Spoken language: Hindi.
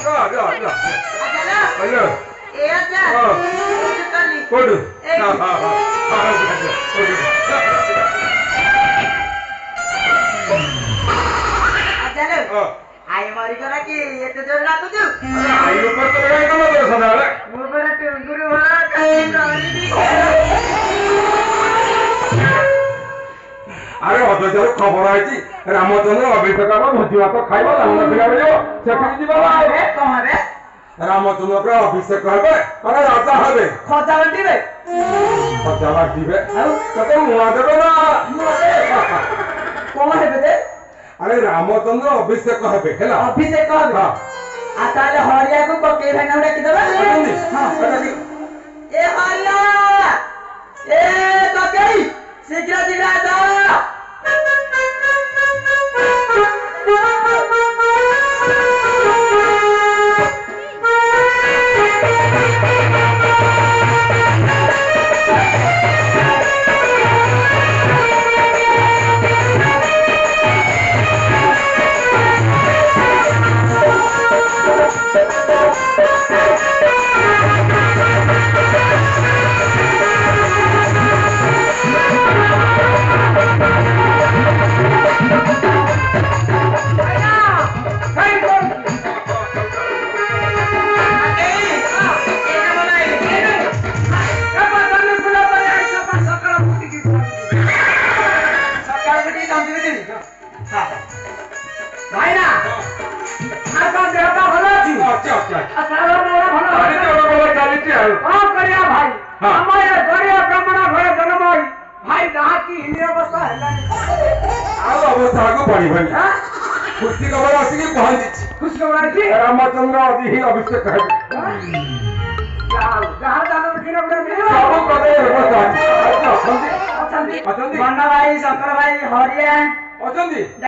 हेलो ए अच्छा चली कोड अच्छा लो आई मारी करा कि ये तो जोर ना तुझ आई ऊपर तो लगाएगा ना तेरे सदाले वो बड़ा टुंगुरु वाला कहीं प्राणी दी अरे अदचारो खबर आइची रामचंद्र अभिषेक भोजी भात खाइबा लाउना पिला बेजो सेठी जीवा अरे कहां रे रामचंद्र के अभिषेक हेबे अरे राजा हेबे खजा बंटीबे खजा बाटीबे आउ तते मुआ देबे ना कौन हेबे दे अरे रामचंद्र अभिषेक हेबे हेला अभिषेक हेबे हां आ ताले हरिया को पके भाई ना किदबा हां ए हरिया ए पकेई शीघ्र शीघ्र आ खुशी खबर आसिक पहुंची खुश खबर आसी रामचंद्र अभी ही अभिषेक है जहां जानो किने बड़े मिलो सब कदे व्यवस्था अछंती अछंती भाई शंकर भाई हरिया अछंती